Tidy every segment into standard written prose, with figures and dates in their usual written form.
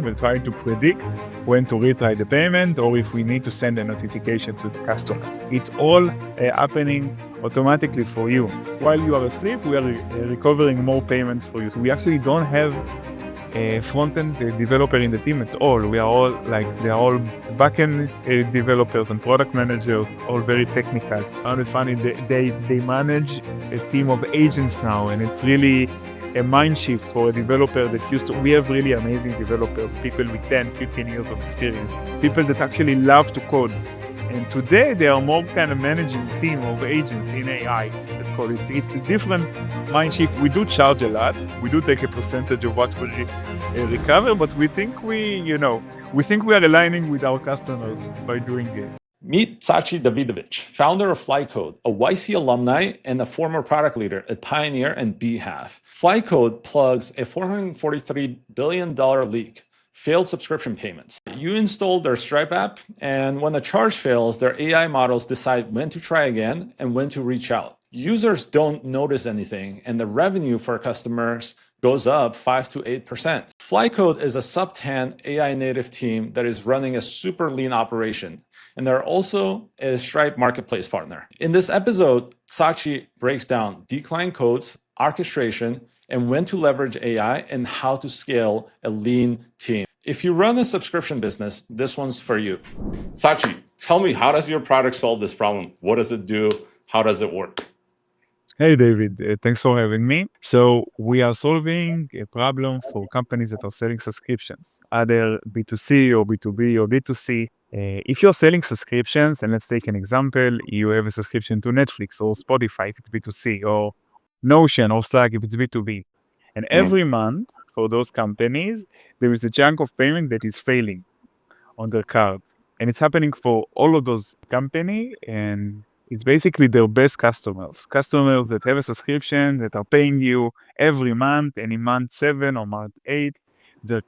we'll try to predict when to retry the payment or if we need to send a notification to the customer. It's all happening automatically for you. While you are asleep, we are recovering more payments for you. So we actually don't have a front-end developer in the team at all. We are all they're all back-end developers and product managers, all very technical. I found it funny, they manage a team of agents now, and it's really a mind shift for a developer that we have really amazing developers, people with 10, 15 years of experience, people that actually love to code. And today they are more kind of managing team of agents in AI that code. It's a different mind shift. We do charge a lot. We do take a percentage of what we recover, but we think we are aligning with our customers by doing it. Meet Tzachi Davidovich, founder of FlyCode, a YC alumni and a former product leader at Pioneer and Beehive. FlyCode plugs a $443 billion leak, failed subscription payments. You install their Stripe app, and when the charge fails, their AI models decide when to try again and when to reach out. Users don't notice anything, and the revenue for customers goes up 5 to 8%. FlyCode is a sub-10 AI native team that is running a super lean operation, and they're also a Stripe marketplace partner. In this episode, Tzachi breaks down decline codes, orchestration, and when to leverage AI and how to scale a lean team. If you run a subscription business, this one's for you. Tzachi, tell me, how does your product solve this problem? What does it do? How does it work? Hey, David, thanks for having me. So we are solving a problem for companies that are selling subscriptions, either B2C or B2B or B2C. If you're selling subscriptions, and let's take an example, you have a subscription to Netflix or Spotify if it's B2C, or Notion or Slack if it's B2B. And every month for those companies, there is a chunk of payment that is failing on their cards. And it's happening for all of those companies, and it's basically their best customers that have a subscription, that are paying you every month, and in month 7 or month 8, the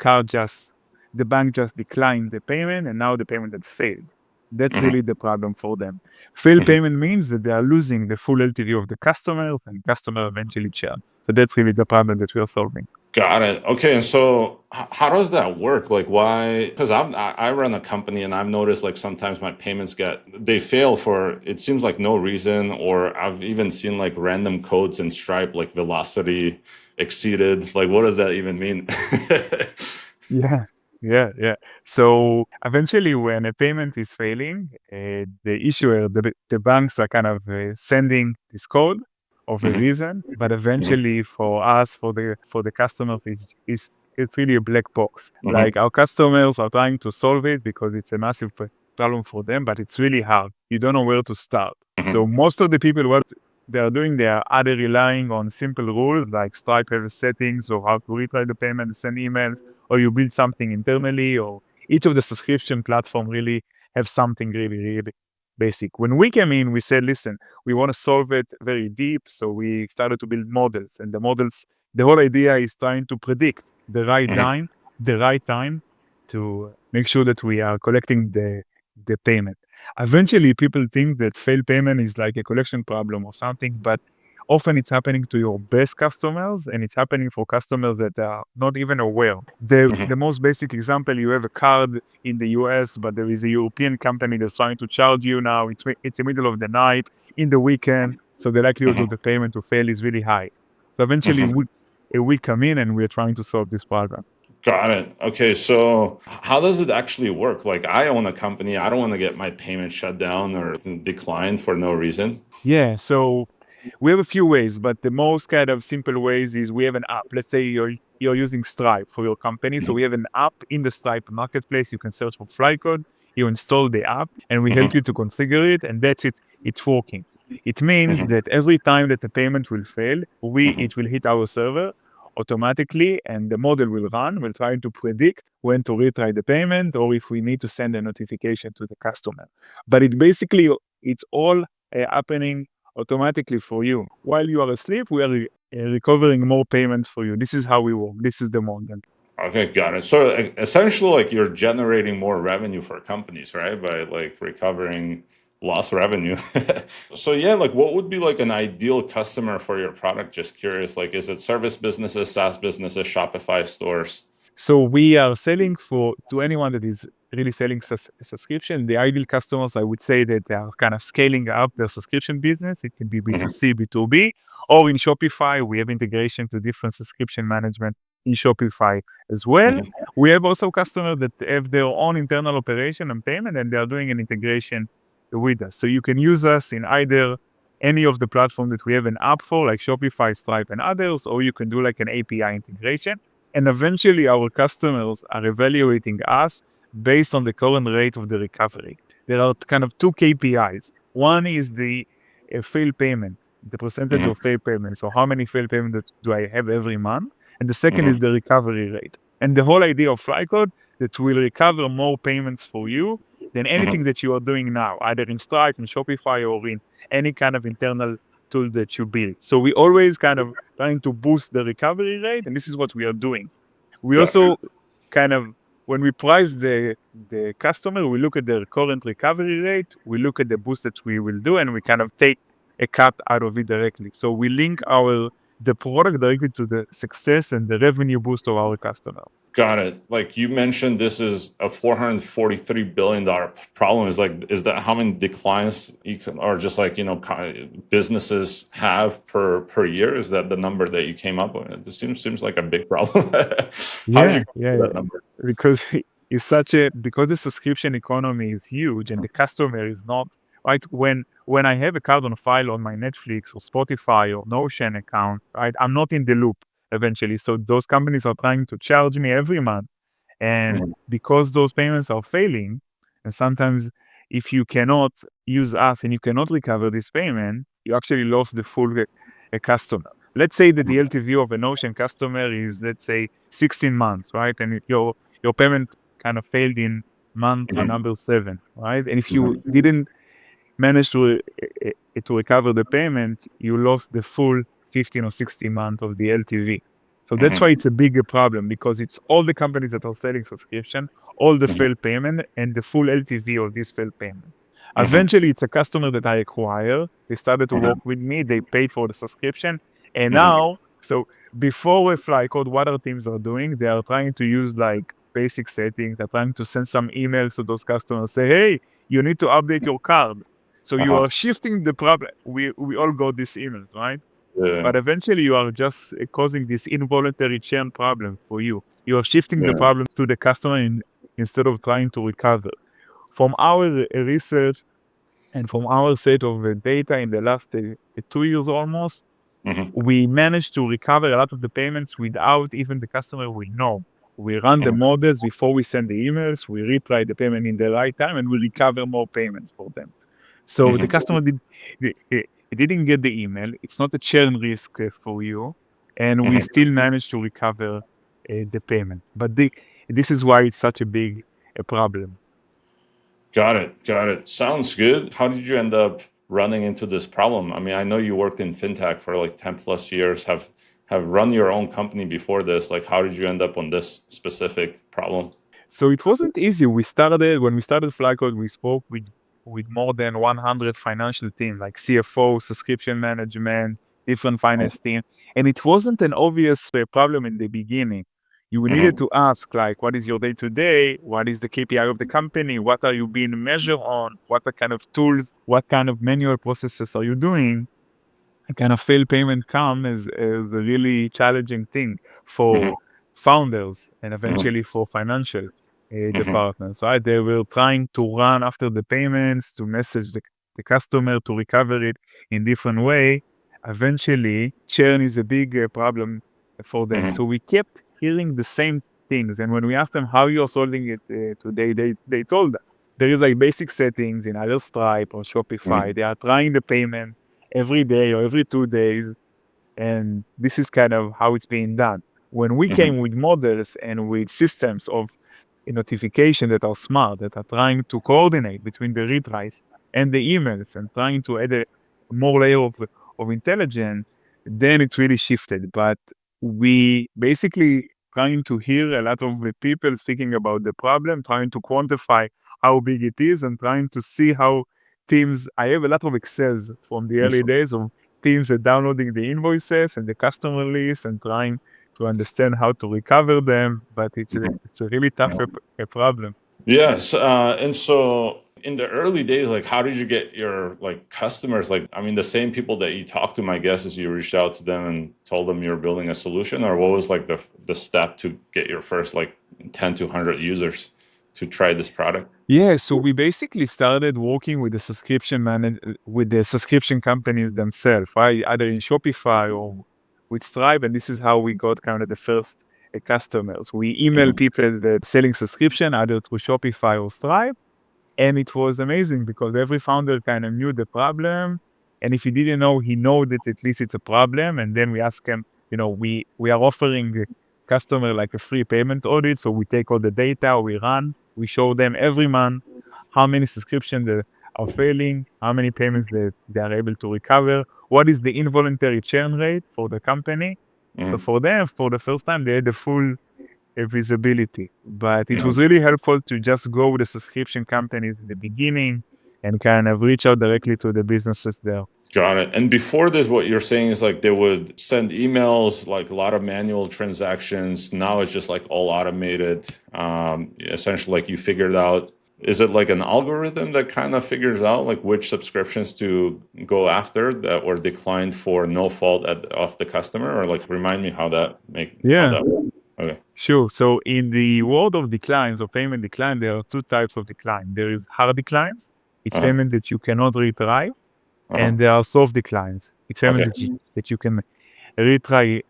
bank just declined the payment, and now the payment had failed. That's really the problem for them. Failed payment means that they are losing the full LTV of the customers, and customer eventually churn. So that's really the problem that we are solving. Got it. Okay, and so how does that work? Like, why? Because I run a company, and I've noticed like sometimes my payments they fail for, it seems like no reason, or I've even seen like random codes in Stripe, like velocity exceeded. Like, what does that even mean? Yeah. So eventually when a payment is failing, the issuer, the banks are kind of sending this code of a reason, but eventually for us, for the customers, it's really a black box. Like, our customers are trying to solve it because it's a massive problem for them, but it's really hard. You don't know where to start. So most of the people, what they are doing, they are either relying on simple rules like Stripe has settings, or how to retry the payment, send emails, or you build something internally, or each of the subscription platform really have something really, really basic. When we came in, we said, listen, we want to solve it very deep. So we started to build models, and the whole idea is trying to predict the right time to make sure that we are collecting the payment. Eventually, people think that failed payment is like a collection problem or something, but often it's happening to your best customers, and it's happening for customers that are not even aware. The most basic example, you have a card in the US, but there is a European company that's trying to charge you now. It's the middle of the night, in the weekend, so the likelihood of the payment to fail is really high. So eventually, we come in and we're trying to solve this problem. Got it. Okay, so how does it actually work? Like, I own a company. I don't want to get my payment shut down or declined for no reason. Yeah, so we have a few ways, but the most kind of simple ways is we have an app. Let's say you're using Stripe for your company. So we have an app in the Stripe marketplace. You can search for FlyCode, you install the app, and we help you to configure it, and that's it. It's working. It means that every time that the payment will fail, it will hit our server automatically, and the model will run. We'll try to predict when to retry the payment, or if we need to send a notification to the customer. But it's all happening automatically for you. While you are asleep, we are recovering more payments for you. This is how we work. This is the model. Okay, got it. So essentially, like, you're generating more revenue for companies, right? By like recovering lost revenue. So yeah, like, what would be like an ideal customer for your product? Just curious, like, is it service businesses, SaaS businesses, Shopify stores? So we are selling to anyone that is really selling subscription. The ideal customers, I would say that they are kind of scaling up their subscription business. It can be B2C, B2B, or in Shopify, we have integration to different subscription management in Shopify as well. We have also customers that have their own internal operation and payment, and they are doing an integration with us. So you can use us in either any of the platform that we have an app for, like Shopify, Stripe, and others, or you can do like an API integration. And eventually our customers are evaluating us based on the current rate of the recovery. There are kind of two KPIs. One is the failed payment, the percentage of failed payments. So how many failed payments do I have every month? And the second is the recovery rate. And the whole idea of FlyCode that will recover more payments for you than anything that you are doing now, either in Stripe, in Shopify, or in any kind of internal tool that you build. So we always kind of trying to boost the recovery rate, and this is what we are doing. We also kind of, when we price the customer, we look at their current recovery rate, we look at the boost that we will do, and we kind of take a cut out of it directly. So we link the product directly to the success and the revenue boost of our customers. Got it. Like you mentioned, this is a $443 billion problem. Is that how many declines or just like, businesses have per year? Is that the number that you came up with? It seems like a big problem. How did you come up with that number? Because because the subscription economy is huge and the customer is not, right? When I have a card on file on my Netflix or Spotify or Notion account, right, I'm not in the loop eventually. So those companies are trying to charge me every month. And because those payments are failing, and sometimes if you cannot use us and you cannot recover this payment, you actually lost the full customer. Let's say that the LTV of a Notion customer is, let's say, 16 months, right? And your payment kind of failed in month number 7, right? And if you didn't manage to recover the payment, you lost the full 15 or 16 months of the LTV. So that's why it's a bigger problem, because it's all the companies that are selling subscription, all the failed payment, and the full LTV of this failed payment. Eventually, it's a customer that I acquire. They started to work with me. They paid for the subscription. And now, so before with FlyCode, what our teams are doing, they are trying to use like basic settings. They're trying to send some emails to those customers, say, hey, you need to update your card. So you are shifting the problem. We all got these emails, right? Yeah. But eventually you are just causing this involuntary churn problem for you. You are shifting the problem to the customer instead of trying to recover. From our research and from our set of data in the last 2 years almost, we managed to recover a lot of the payments without even the customer will know. We run the models before we send the emails, we retry the payment in the right time, and we recover more payments for them. So the customer didn't get the email. It's not a churn risk for you, and we still managed to recover the payment. But this is why it's such a big problem. Got it. Sounds good. How did you end up running into this problem? I mean, I know you worked in fintech for like 10 plus years, have run your own company before this. Like, how did you end up on this specific problem? So it wasn't easy. When we started FlyCode, we spoke with more than 100 financial teams, like CFOs, subscription management, different finance team. And it wasn't an obvious problem in the beginning. You needed to ask, like, what is your day-to-day? What is the KPI of the company? What are you being measured on? What are kind of tools? What kind of manual processes are you doing? A kind of failed payment come as a really challenging thing for founders and eventually for financial departments, right? They were trying to run after the payments, to message the customer, to recover it in different way. Eventually, churn is a big problem for them. So we kept hearing the same things. And when we asked them how you're solving it today, they told us. There is like basic settings in either Stripe or Shopify. They are trying the payment every day or every 2 days. And this is kind of how it's being done. When we came with models and with systems of notification that are smart, that are trying to coordinate between the retries and the emails and trying to add a more layer of intelligence, then it really shifted. But we basically trying to hear a lot of the people speaking about the problem, trying to quantify how big it is, and trying to see how teams, I have a lot of Excels from the early days of teams that downloading the invoices and the customer list and trying to understand how to recover them, but it's a really tough a problem. Yes. And so in the early days, like how did you get your like customers? Like, I mean, the same people that you talked to, my guess is you reached out to them and told them you're building a solution, or what was like the step to get your first like 10 to 100 users to try this product? Yeah, so we basically started working with with the subscription companies themselves, right? Either in Shopify or with Stripe, and this is how we got kind of the first customers. We email people that selling subscription either through Shopify or Stripe, and it was amazing because every founder kind of knew the problem, and if he didn't know, he know that at least it's a problem. And then we ask him, we are offering the customer like a free payment audit, so we take all the data, we show them every month how many subscriptions they are failing, how many payments they are able to recover, what is the involuntary churn rate for the company. So for them, for the first time, they had the full visibility. But it was really helpful to just go with the subscription companies in the beginning and kind of reach out directly to the businesses there. Got it. And before this, what you're saying is like they would send emails, like a lot of manual transactions. Now it's just like all automated. Essentially, like you figured out, is it like an algorithm that kind of figures out like which subscriptions to go after that were declined for no fault of the customer? Or like remind me how that works. Okay. Sure. So in the world of declines or payment decline, there are two types of decline. There is hard declines. It's payment that you cannot retry. And there are soft declines. It's payment that you can retry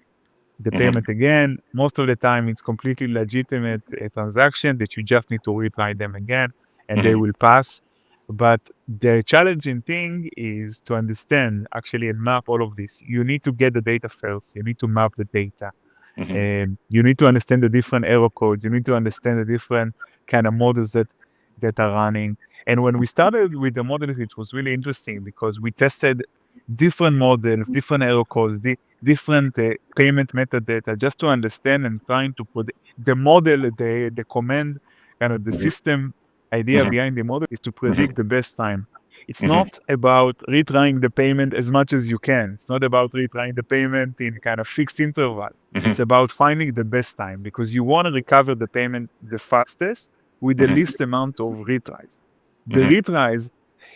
the payment again. Most of the time, it's completely legitimate transaction that you just need to retry them again, and they will pass. But the challenging thing is to understand actually and map all of this. You need to get the data first. You need to map the data. And you need to understand the different error codes. You need to understand the different kind of models that are running. And when we started with the models, it was really interesting because we tested different models, different error codes, different payment metadata, just to understand and trying to put the model, the command, kind of the system idea behind the model is to predict the best time. It's not about retrying the payment as much as you can. It's not about retrying the payment in kind of fixed interval. It's about finding the best time because you want to recover the payment the fastest with the least amount of retries. The retries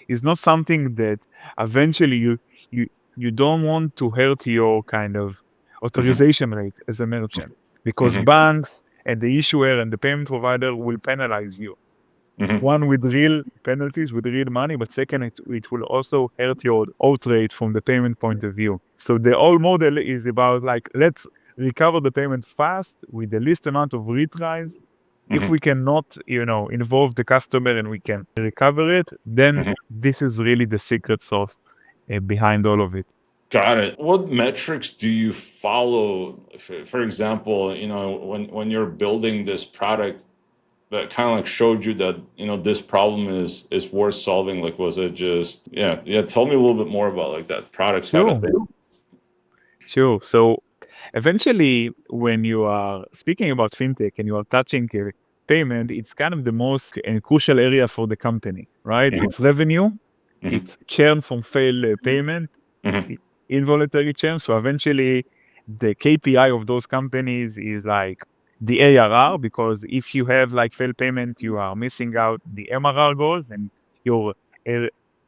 is not something that eventually you don't want to hurt your kind of authorization rate as a merchant because banks and the issuer and the payment provider will penalize you. One, with real penalties, with real money, but second, it will also hurt your out rate from the payment point of view. So the whole model is about like, let's recover the payment fast with the least amount of retries. If we cannot, involve the customer and we can recover it, then this is really the secret sauce behind all of it. Got it. What metrics do you follow? For example, when you're building this product that kind of like showed you that, this problem is worth solving. Like, was it just, tell me a little bit more about like that product side of things. Sure. So eventually, when you are speaking about fintech and you are touching payment, it's kind of the most crucial area for the company, right? It's revenue, it's churn from failed payment, involuntary churn. So eventually, the KPI of those companies is like the ARR, because if you have like failed payment, you are missing out the MRR goals and your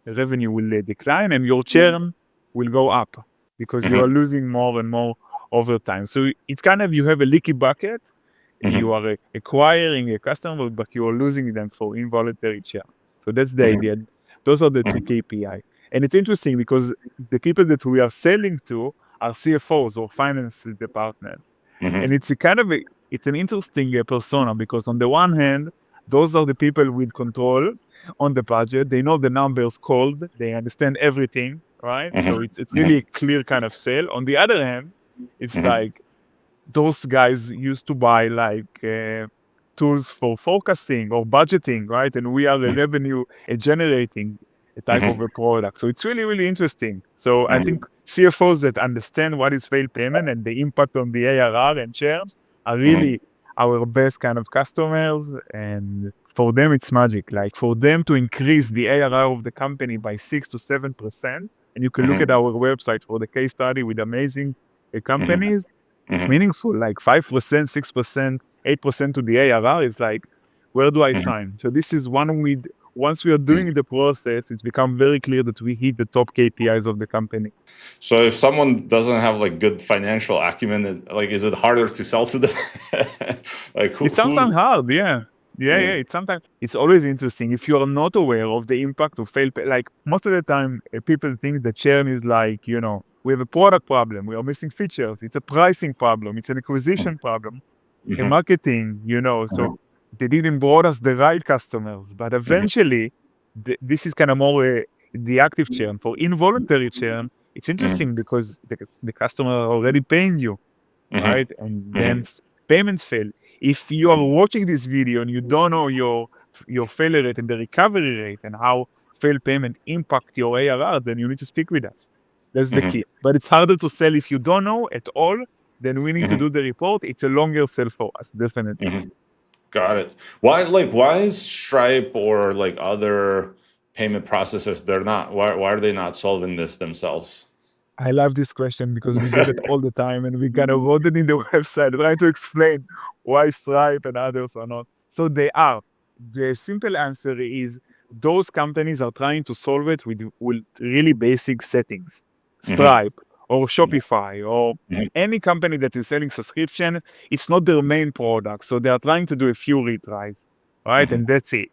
revenue will decline and your churn will go up because you are losing more and more over time. So it's kind of, you have a leaky bucket. You are acquiring a customer, but you are losing them for involuntary churn. So that's the idea. Those are the two KPI. And it's interesting because the people that we are selling to are CFOs or finance departments. And it's it's an interesting persona because on the one hand, those are the people with control on the budget. They know the numbers cold. They understand everything, right? So it's really a clear kind of sale. On the other hand, it's like those guys used to buy like tools for forecasting or budgeting, right? And we are a revenue generating type of a product. So it's really, really interesting. So I think CFOs that understand what is failed payment and the impact on the ARR and churn are really our best kind of customers. And for them, it's magic. Like for them to increase the ARR of the company by 6 to 7%. And you can look at our website for the case study with amazing companies. It's meaningful, like 5%, 6%, 8% to the ARR is like, where do I sign? So this is once we are doing the process, it's become very clear that we hit the top KPIs of the company. So if someone doesn't have like good financial acumen, like, is it harder to sell to them? Like It sounds hard, yeah. It's always interesting if you are not aware of the impact of like most of the time, people think that churn is like, we have a product problem, we are missing features, it's a pricing problem, it's an acquisition problem, a marketing, so they didn't brought us the right customers. But eventually, this is kind of more the active churn. For involuntary churn, it's interesting because the customer are already paying you, right? And then payments fail. If you are watching this video and you don't know your failure rate and the recovery rate and how failed payment impact your ARR, then you need to speak with us. That's the key. But it's harder to sell if you don't know at all. Then we need to do the report. It's a longer sell for us, definitely. Got it. Why is Stripe or like other payment processors, why are they not solving this themselves? I love this question because we get it all the time, and we kind of wrote it in the website trying to explain why Stripe and others are not. So they are. The simple answer is those companies are trying to solve it with really basic settings. Stripe or Shopify or any company that is selling subscription, it's not their main product. So they are trying to do a few retries, right? And that's it.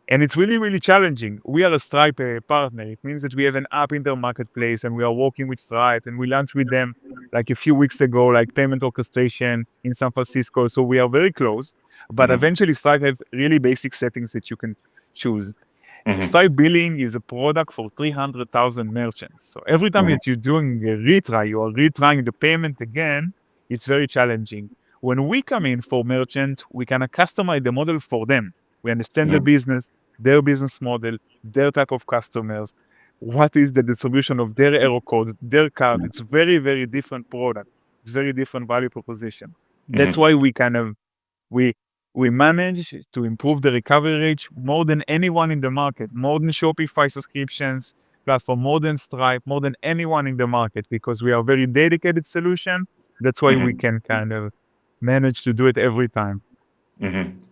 And it's really, really challenging. We are a Stripe partner. It means that we have an app in their marketplace and we are working with Stripe, and we launched with them like a few weeks ago, like payment orchestration in San Francisco. So we are very close, but eventually Stripe have really basic settings that you can choose. Stripe Billing is a product for 300,000 merchants. So every time that you're doing a retry, you are retrying the payment again, it's very challenging. When we come in for merchant, we can customize the model for them. We understand the business, their business model, their type of customers, what is the distribution of their error codes, their card. It's very, very different product. It's very different value proposition. That's why we manage to improve the recovery rate more than anyone in the market, more than Shopify subscriptions platform, more than Stripe, more than anyone in the market, because we are a very dedicated solution. That's why we can kind of manage to do it every time.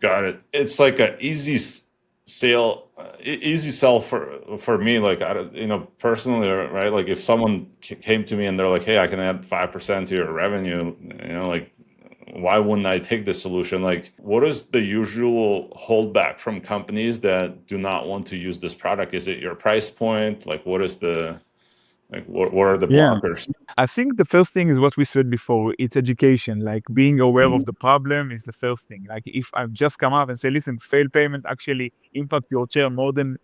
Got it. It's like an easy sell for me. Like, personally, right? Like if someone came to me and they're like, "Hey, I can add 5% to your revenue," like, why wouldn't I take this solution? Like, what is the usual holdback from companies that do not want to use this product? Is it your price point? Like, what are the blockers? I think the first thing is what we said before. It's education. Like being aware of the problem is the first thing. Like if I've just come up and say, listen, failed payment actually impact your churn more than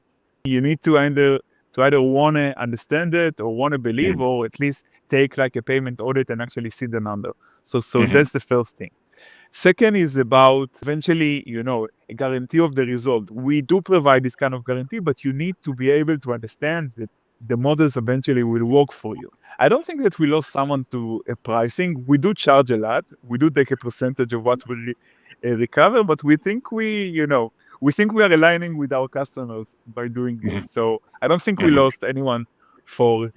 you need to either want to understand it or want to believe, or at least take like a payment audit and actually see the number. So that's the first thing. Second is about eventually, a guarantee of the result. We do provide this kind of guarantee, but you need to be able to understand that the models eventually will work for you. I don't think that we lost someone to a pricing. We do charge a lot. We do take a percentage of what we recover, but we think we are aligning with our customers by doing it. So I don't think we lost anyone for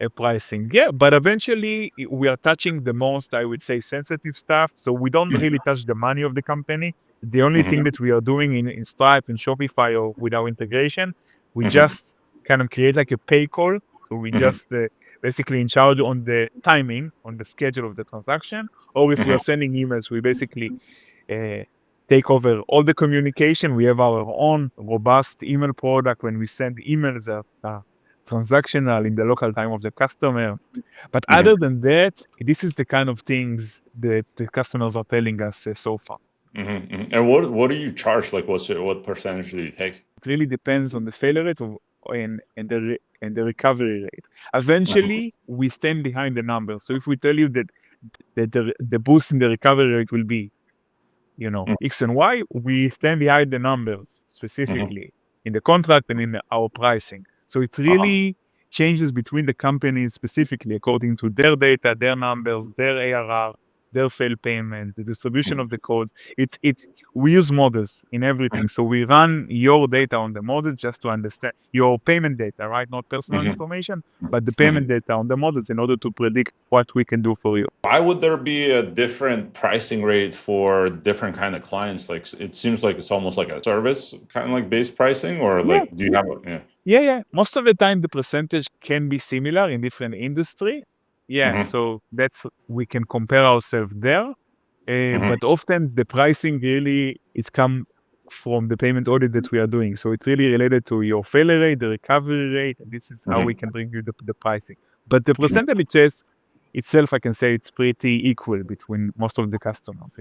a pricing. Yeah, but eventually we are touching the most, I would say, sensitive stuff. So we don't really touch the money of the company. The only thing that we are doing in Stripe and Shopify or with our integration, we just kind of create like a pay call. So we just basically in charge on the timing, on the schedule of the transaction. Or if we are sending emails, we basically take over all the communication. We have our own robust email product. When we send emails that are transactional in the local time of the customer. But other than that, this is the kind of things that the customers are telling us so far. And what do you charge? Like, what percentage do you take? It really depends on the failure rate and the recovery rate. Eventually, we stand behind the numbers. So if we tell you that the boost in the recovery rate will be, X and Y, we stand behind the numbers specifically in the contract and in our pricing. So it really changes between the companies specifically according to their data, their numbers, their ARR, their failed payment, the distribution of the codes. We use models in everything. So we run your data on the models just to understand your payment data, right? Not personal information, but the payment data on the models in order to predict what we can do for you. Why would there be a different pricing rate for different kind of clients? Like it seems like it's almost like a service kind of like base pricing, or like do you have Yeah. Most of the time, the percentage can be similar in different industry. So we can compare ourselves there. But often the pricing really it's come from the payment audit that we are doing. So it's really related to your failure rate, the recovery rate, and this is how we can bring you the pricing. But the percentage itself, I can say it's pretty equal between most of the customers.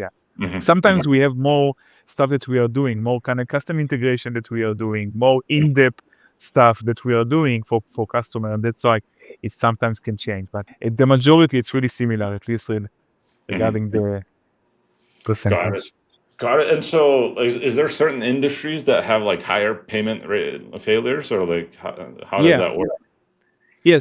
Sometimes we have more stuff that we are doing, more kind of custom integration that we are doing, more in-depth stuff that we are doing for customer, and that's why it sometimes can change. But the majority, it's really similar, at least regarding the percentage. Got it. And so, is there certain industries that have like higher payment rate failures, or like how does that work?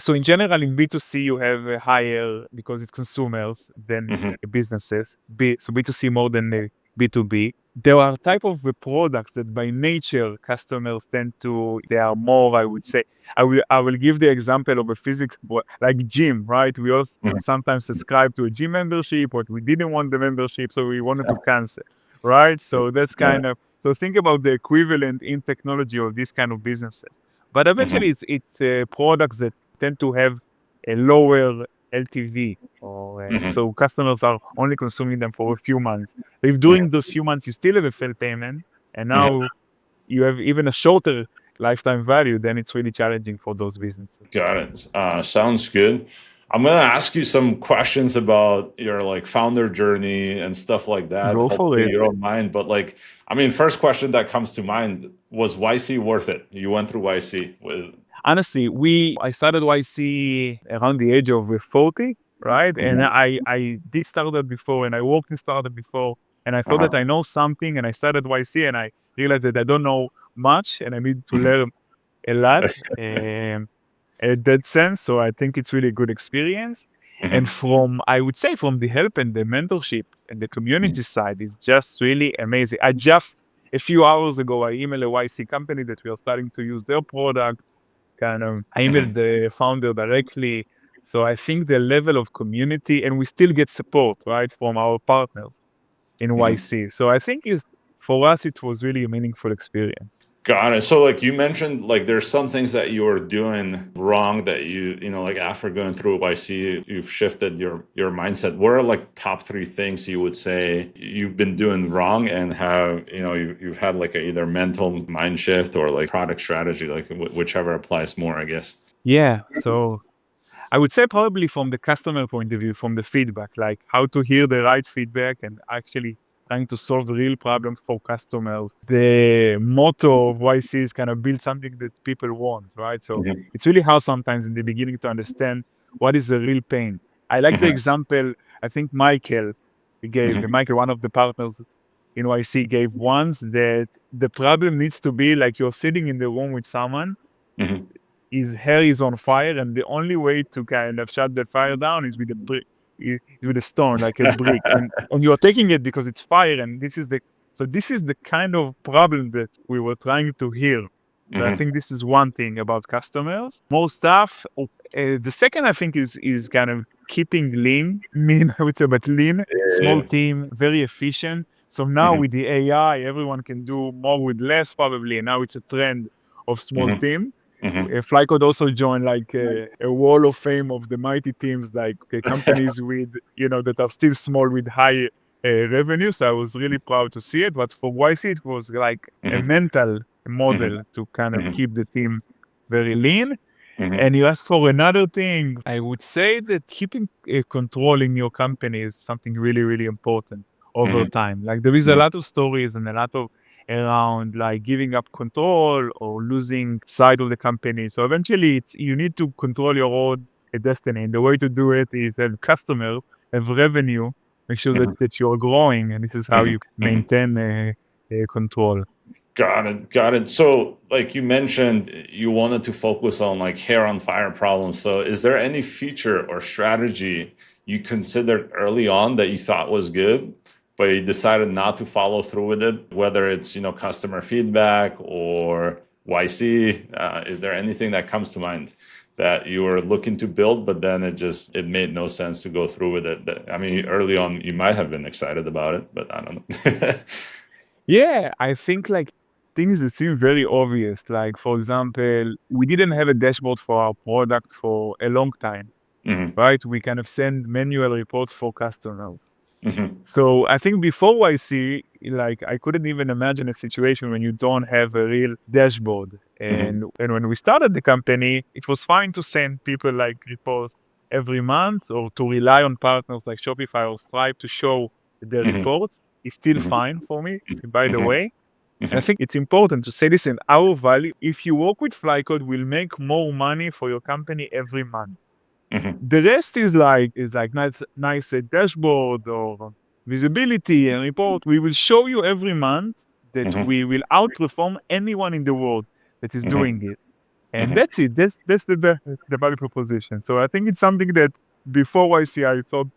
So in general, in B2C, you have a higher, because it's consumers than businesses. So B2C more than B2B. There are type of products that by nature customers they are more, I would say. I will give the example of a physical, like gym, right? We also sometimes subscribe to a gym membership, but we didn't want the membership, so we wanted to cancel, right? So that's so think about the equivalent in technology of these kind of businesses. But eventually, it's products that tend to have a lower LTV, so customers are only consuming them for a few months. If during those few months you still have a failed payment, and now you have even a shorter lifetime value, then it's really challenging for those businesses. Got it. Sounds good. I'm gonna ask you some questions about your like founder journey and stuff like that. Go for Hopefully it. you don't mind. But like, I mean, first question that comes to mind was YC worth it? You went through YC with. Honestly, I started YC around the age of 40, right? And I did startup before, and I worked in startup before, and I thought that I know something, and I started YC, and I realized that I don't know much, and I need to learn a lot at that sense. So I think it's really a good experience. And I would say from the help and the mentorship and the community side, it's just really amazing. A few hours ago, I emailed a YC company that we are starting to use their product. I emailed the founder directly. So I think the level of community, and we still get support, right, from our partners in YC. So I think for us, it was really a meaningful experience. Got it. So like you mentioned, like there's some things that you were doing wrong that you know, like after going through YC, you've shifted your mindset. What are like top 3 things you would say you've been doing wrong and have, you know, you've had like either mental mind shift or like product strategy, like whichever applies more, I guess. So I would say probably from the customer point of view, from the feedback, like how to hear the right feedback and actually trying to solve the real problems for customers. The motto of YC is kind of build something that people want, right? So it's really hard sometimes in the beginning to understand what is the real pain. I like the example, I think Michael, one of the partners in YC gave once, that the problem needs to be like you're sitting in the room with someone, his hair is on fire, and the only way to kind of shut the fire down is with a stone, like a brick, and you are taking it because it's fire, and this is the kind of problem that we were trying to heal. So I think this is one thing about customers. More stuff. The second, I think, is kind of keeping lean, I would say, but lean, small team, very efficient. So now with the AI, everyone can do more with less probably, and now it's a trend of small team. FlyCode also joined like a wall of fame of the mighty teams, like companies with, that are still small with high revenue. So I was really proud to see it. But for YC, it was like a mental model to kind of keep the team very lean. And you asked for another thing. I would say that keeping control in your company is something really, really important over time. Like there is a lot of stories and a lot of around like giving up control or losing sight of the company. So eventually you need to control your own destiny. And the way to do it is have customer, have revenue, make sure that you're growing. And this is how you maintain control. Got it. So like you mentioned, you wanted to focus on like hair on fire problems. So is there any feature or strategy you considered early on that you thought was good, but you decided not to follow through with it, whether it's, customer feedback or YC? Is there anything that comes to mind that you were looking to build, but then it made no sense to go through with it? I mean, early on, you might have been excited about it, but I don't know. Yeah, I think like things that seem very obvious. Like, for example, we didn't have a dashboard for our product for a long time, Mhm, right? We kind of send manual reports for customers. mhm, So I think before YC, like I couldn't even imagine a situation when you don't have a real dashboard. mhm, And when we started the company, it was fine to send people like reports every month or to rely on partners like Shopify or Stripe to show the mhm, reports. It's still mhm, fine for me, by the mhm, way. And I mhm, think it's important to say, listen, our value, if you work with FlyCode, will make more money for your company every month. mhm, The rest is like nice dashboard or visibility and report. We will show you every month that mhm, we will outperform anyone in the world that is mhm, doing it. And mhm. that's it. That's the value proposition. So I think it's something that before I thought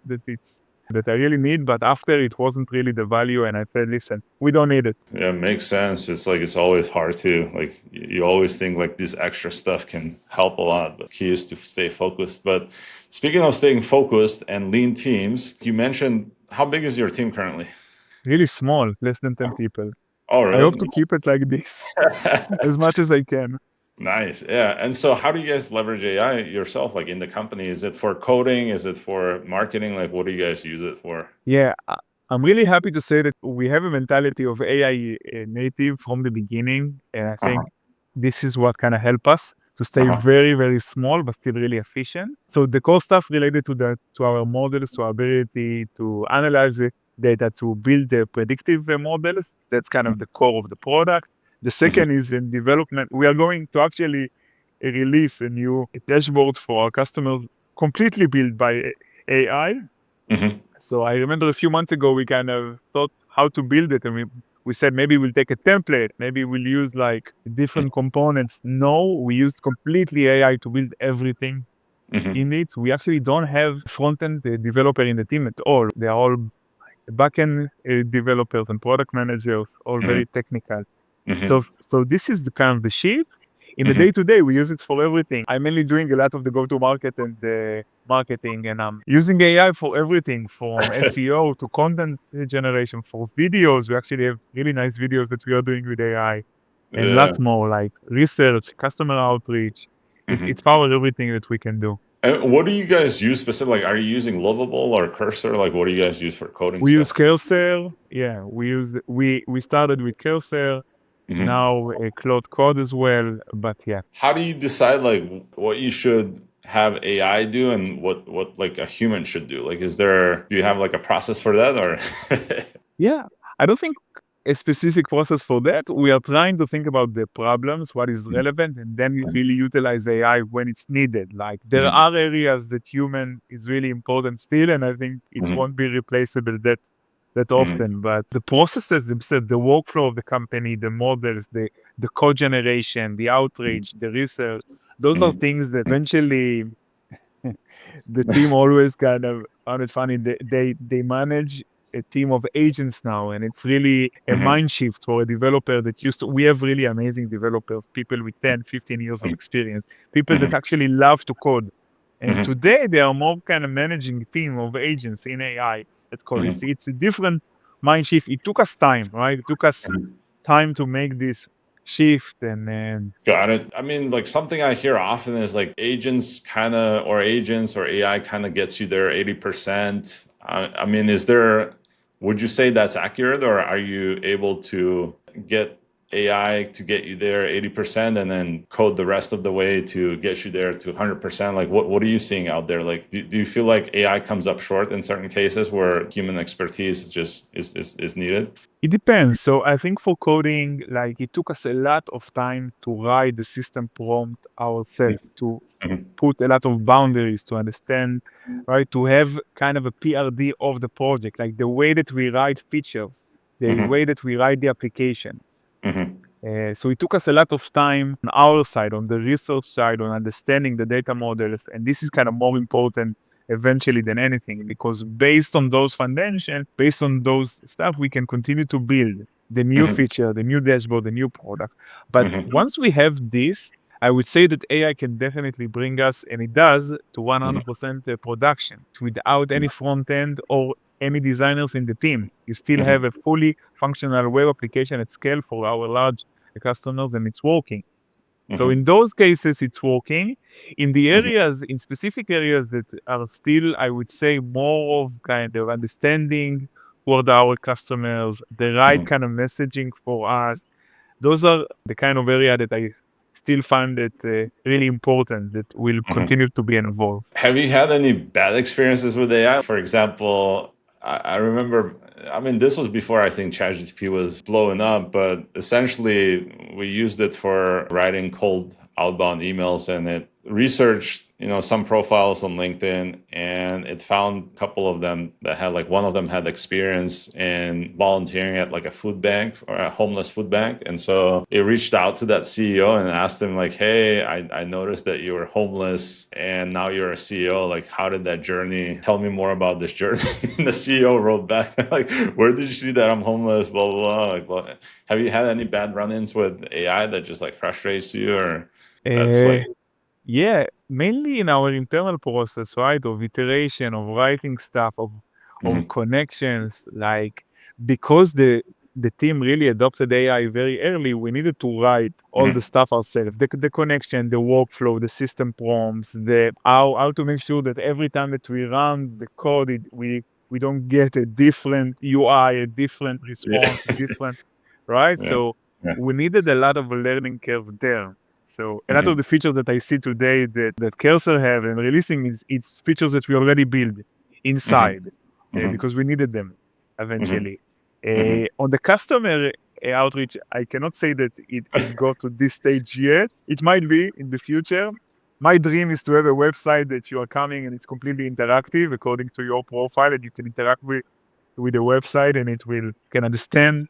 that I really need, but after it wasn't really the value. And I said, listen, we don't need it. Yeah, it makes sense. It's like it's always hard to like you always think like this extra stuff can help a lot, but key is to stay focused. But speaking of staying focused and lean teams, you mentioned how big is your team currently? Really small, less than 10 people. Oh, I hope really? to keep it like this as much as I can. Nice. Yeah. And so how do you guys leverage AI yourself, like in the company? Is it for coding? Is it for marketing? Like what do you guys use it for? Yeah, I'm really happy to say that we have a mentality of AI native from the beginning. And I Uh-huh. think this is what kind of help us to stay Uh-huh. very, very small, but still really efficient. So the core stuff related to our models, to our ability to analyze the data, to build the predictive models, that's kind of the core of the product. The Mhm, second is in development. We are going to actually release a new dashboard for our customers completely built by AI. mhm, So I remember a few months ago, we kind of thought how to build it. And we said, maybe we'll take a template. Maybe we'll use like different components. No, we used completely AI to build everything mhm, in it. We actually don't have front-end developer in the team at all. They are all back-end developers and product managers, all mhm, very technical. So, mhm, so this is the kind of the shift. In the mhm, day-to-day, we use it for everything. I'm mainly doing a lot of the go-to-market and the marketing, and I'm using AI for everything from SEO to content generation for videos. We actually have really nice videos that we are doing with AI and Yeah. lots more like research, customer outreach. It's Mhm. power everything that we can do. And what do you guys use specifically? Like, are you using Lovable or Cursor? Like, what do you guys use for coding We use stuff? Cursor. Yeah, we started with Cursor. Mhm. Now Cloud Code as well. But yeah. How do you decide like what you should have AI do and what like a human should do? Like, do you have like a process for that or? Yeah, I don't think a specific process for that. We are trying to think about the problems, what is relevant, and then we really utilize AI when it's needed. Like there Mhm, are areas that human is really important still, and I think it mhm, won't be replaceable that mhm, often. But the processes themselves, the workflow of the company, the models, the code generation, the outreach, the research, those are mhm, things that eventually the team always kind of found it funny. They manage a team of agents now, and it's really a mhm, mind shift for a developer that used to. We have really amazing developers, people with 10, 15 years of experience, people that mhm, actually love to code. And mhm, today they are more kind of managing a team of agents in AI that code. mhm, It's a different mind shift. It took us time, right? It took us mhm. time to make this shift, and Got it. I mean, like something I hear often is like agents or AI kind of gets you there 80%. I mean, would you say that's accurate or are you able to get AI to get you there 80% and then code the rest of the way to get you there to 100%? Like what are you seeing out there? Like, do you feel like AI comes up short in certain cases where human expertise just is needed? it depends. So I think for coding, like it took us a lot of time to write the system prompt ourselves, to Mhm, put a lot of boundaries, to understand, right? To have kind of a PRD of the project, like the way that we write features, the mhm, way that we write the applications. mhm, So it took us a lot of time on our side, on the research side, on understanding the data models. And this is kind of more important eventually than anything, because based on those foundations, based on those stuff, we can continue to build the new feature, the new dashboard, the new product. But once we have this, I would say that AI can definitely bring us, and it does, to 100% production without any front end or any designers in the team. You still have a fully functional web application at scale for our large customers, and it's working. So in those cases, it's working. In the areas, in specific areas that are still, I would say, more of kind of understanding what our customers, the right kind of messaging for us, those are the kind of area that I still find it really important that will continue to be involved. Have you had any bad experiences with AI? For example, I remember, I mean, this was before I think ChatGPT was blowing up, but essentially we used it for writing cold outbound emails, and it researched, some profiles on LinkedIn, and it found a couple of them that had, like, one of them had experience in volunteering at like a food bank or a homeless food bank. And so it reached out to that CEO and asked him, like, hey, I noticed that you were homeless and now you're a CEO. Like, how did that journey? Tell me more about this journey. And the CEO wrote back, like, where did you see that I'm homeless? Blah, blah, blah. Like, well, have you had any bad run-ins with AI that just like frustrates you, or that's Uh, like, yeah, mainly in our internal process, right, of iteration, of writing stuff, of connections, like, because the team really adopted AI very early, we needed to write all the stuff ourselves, the connection, the workflow, the system prompts, the how to make sure that every time that we run the code, we don't get a different UI, a different response, different, right? yeah, So yeah. we needed a lot of a learning curve there. So a lot of the features that I see today that Cursor have and releasing it's features that we already built inside because we needed them eventually. On the customer outreach, I cannot say that it got to this stage yet. It might be in the future. My dream is to have a website that you are coming and it's completely interactive according to your profile, and you can interact with the website, and it will can understand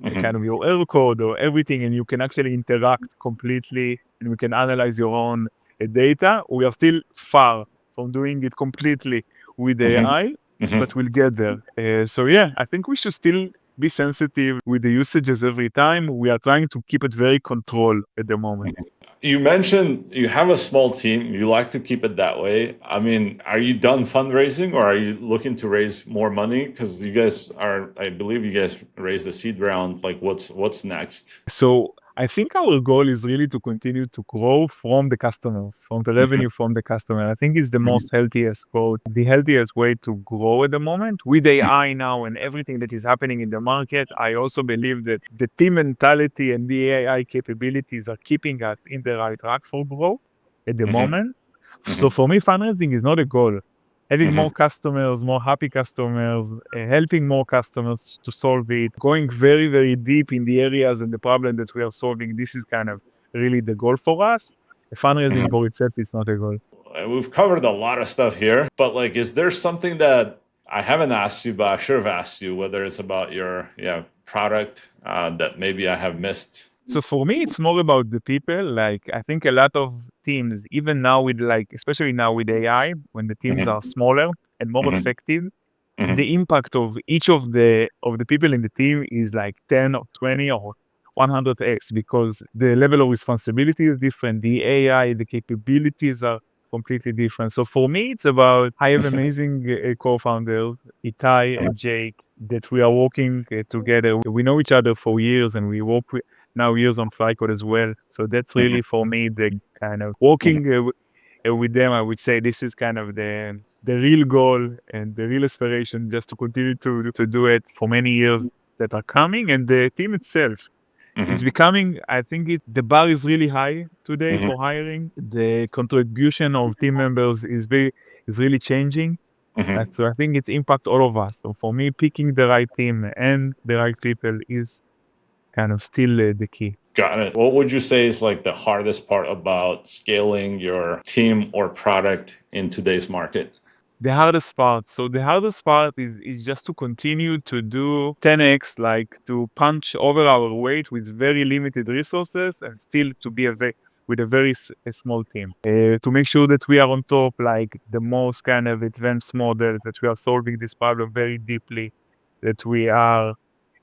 kind of your error code or everything, and you can actually interact completely, and we can analyze your own data. We are still far from doing it completely with AI, but we'll get there. So yeah, I think we should still be sensitive with the usages every time. We are trying to keep it very controlled at the moment. You mentioned you have a small team. You like to keep it that way. I mean, are you done fundraising, or are you looking to raise more money? Because you guys are, I believe you guys raised the seed round. Like, what's next? So I think our goal is really to continue to grow from the customers, from the revenue from the customer. I think it's the most healthiest growth, the healthiest way to grow at the moment. With AI now and everything that is happening in the market, I also believe that the team mentality and the AI capabilities are keeping us in the right track for growth at the moment. So for me, fundraising is not a goal. Having more customers, more happy customers, helping more customers to solve it, going very, very deep in the areas and the problem that we are solving. This is kind of really the goal for us. Fundraising for itself is not a goal. We've covered a lot of stuff here, but like, is there something that I haven't asked you, but I should have asked you, whether it's about your product that maybe I have missed? So for me, it's more about the people. Like, I think a lot of teams, even now with like, especially now with AI, when the teams are smaller and more effective, the impact of each of the people in the team is like 10 or 20 or 100x, because the level of responsibility is different. The AI, the capabilities are completely different. So for me, it's about, I have amazing co-founders, Itai and Jake, that we are working together. We know each other for years, and we work now years on FlyCode as well. So that's really for me the kind of working with them. I would say this is kind of the real goal and the real aspiration, just to continue to do it for many years that are coming. And the team itself, it's becoming, I think the bar is really high today for hiring. The contribution of team members is really changing. So I think it's impact all of us. So for me, picking the right team and the right people is kind of still the key. Got it. What would you say is like the hardest part about scaling your team or product in today's market? The hardest part. So the hardest part is just to continue to do 10x, like to punch over our weight with very limited resources and still to be with a very a small team to make sure that we are on top, like the most kind of advanced models, that we are solving this problem very deeply, that we are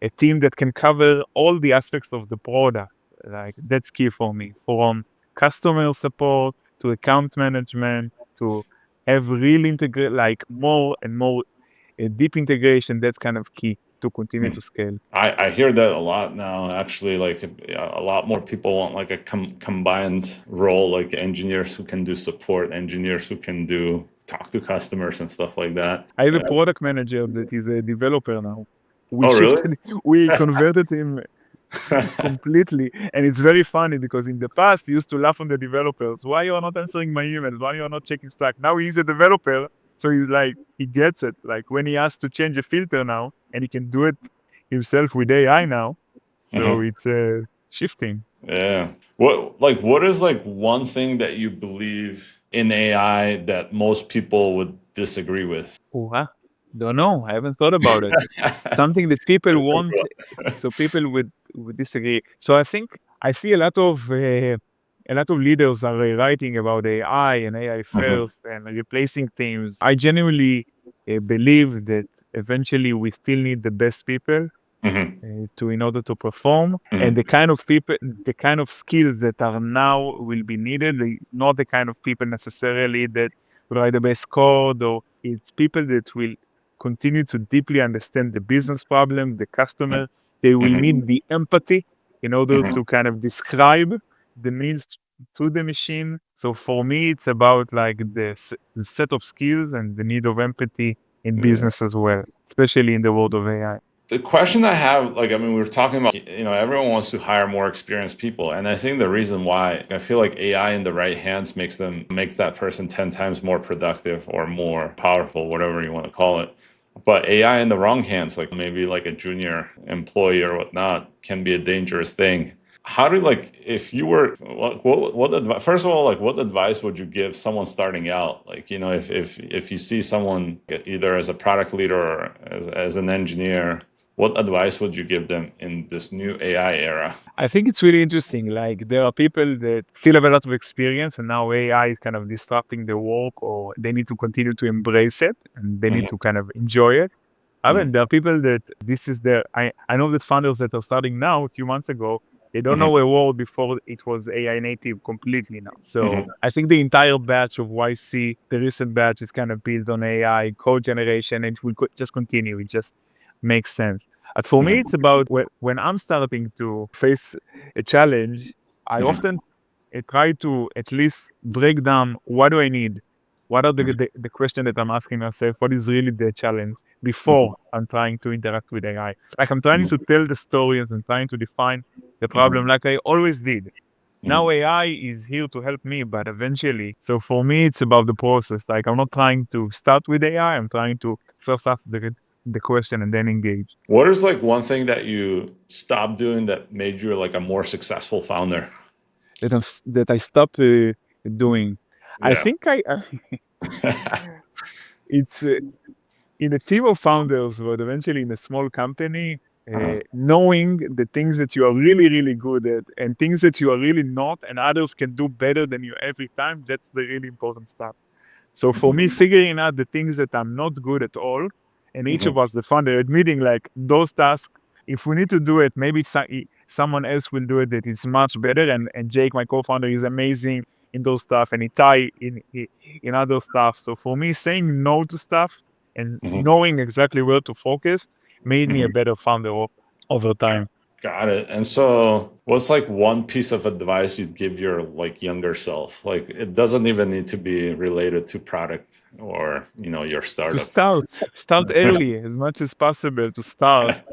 a team that can cover all the aspects of the product. Like that's key for me, from customer support to account management to have real integrate, like more and more deep integration. That's kind of key to continue to scale. I hear that a lot now. Actually, like a lot more people want like a combined role, like engineers who can do support, engineers who can do talk to customers and stuff like that. I have a product manager that is a developer now. We Oh, really? shifted, we converted him completely. And it's very funny because in the past, he used to laugh on the developers. Why you are not answering my emails? Why you are not checking Slack? Now he's a developer. So he's like, he gets it. Like when he has to change a filter now, and he can do it himself with AI now. So it's shifting. Yeah. What is like one thing that you believe in AI that most people would disagree with? Don't know. I haven't thought about it. Something that people want, so people would disagree. So I think I see a lot of leaders are writing about AI and AI first and replacing teams. I genuinely believe that eventually we still need the best people to in order to perform, and the kind of people, the kind of skills that are now will be needed. It's not the kind of people necessarily that write the best code, or it's people that will continue to deeply understand the business problem, the customer. They will need the empathy in order to kind of describe the needs to the machine. So for me, it's about like the set of skills and the need of empathy in business as well, especially in the world of AI. The question I have, like, I mean, we were talking about, everyone wants to hire more experienced people. And I think the reason why I feel like AI in the right hands makes that person 10 times more productive or more powerful, whatever you want to call it. But AI in the wrong hands, like maybe like a junior employee or whatnot, can be a dangerous thing. How do if you were what advice, first of all, like what advice would you give someone starting out? Like, if you see someone either as a product leader or as an engineer, what advice would you give them in this new AI era? I think it's really interesting. Like there are people that still have a lot of experience, and now AI is kind of disrupting their work, or they need to continue to embrace it and they need to kind of enjoy it. I mean, there are people that this is their. I know that founders that are starting now a few months ago, they don't know a world before it was AI native completely now. So I think the entire batch of YC, the recent batch, is kind of built on AI code generation, and it will just continue. It just makes sense. But for me, it's about when I'm starting to face a challenge, I often try to at least break down what do I need? What are the question that I'm asking myself? What is really the challenge before I'm trying to interact with AI? Like I'm trying to tell the stories and trying to define the problem like I always did. Now AI is here to help me, but eventually, so for me, it's about the process. Like I'm not trying to start with AI. I'm trying to first ask the question and then engage. What is like one thing that you stopped doing that made you like a more successful founder? That I stopped doing. I think it's in a team of founders, but eventually in a small company, knowing the things that you are really, really good at and things that you are really not, and others can do better than you every time, that's the really important stuff. So for me, figuring out the things that I'm not good at all, and each of us, the founder, admitting like those tasks, if we need to do it, maybe someone else will do it that is much better. And Jake, my co-founder, is amazing in those stuff, and Itai in other stuff. So for me, saying no to stuff and knowing exactly where to focus made me a better founder over time. Got it. And so what's like one piece of advice you'd give your like younger self? Like it doesn't even need to be related to product or, your To startup. start early as much as possible. To start,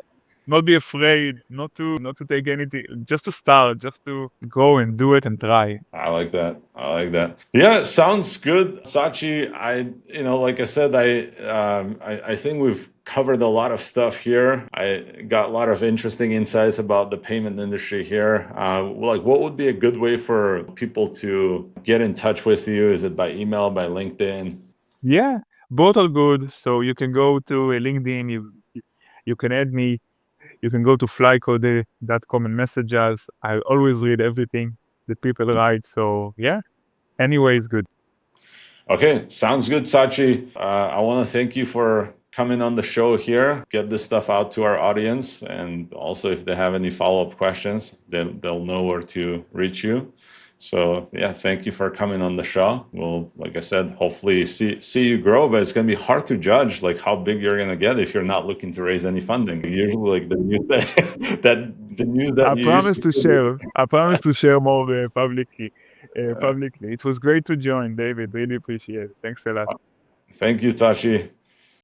not be afraid, not to take anything, just to start, just to go and do it and try. I like that. I like that. Yeah, sounds good. Tzachi, like I said, I think we've covered a lot of stuff here. I got a lot of interesting insights about the payment industry here. What would be a good way for people to get in touch with you? Is it by email, by LinkedIn? Yeah, both are good. So you can go to LinkedIn, you can add me, you can go to flycode.com and message us. I always read everything. the people right. So yeah, anyway, it's good. Okay, sounds good, Tzachi. I want to thank you for coming on the show here, get this stuff out to our audience. And also, if they have any follow-up questions, they'll know where to reach you. So yeah, thank you for coming on the show. We'll, like I said, hopefully see you grow, but it's going to be hard to judge like how big you're going to get if you're not looking to raise any funding. Usually like the news that the news that I you promise used to to share. I promise to share more publicly. Publicly, it was great to join, David. Really appreciate it. Thanks a lot. Thank you, Tzachi.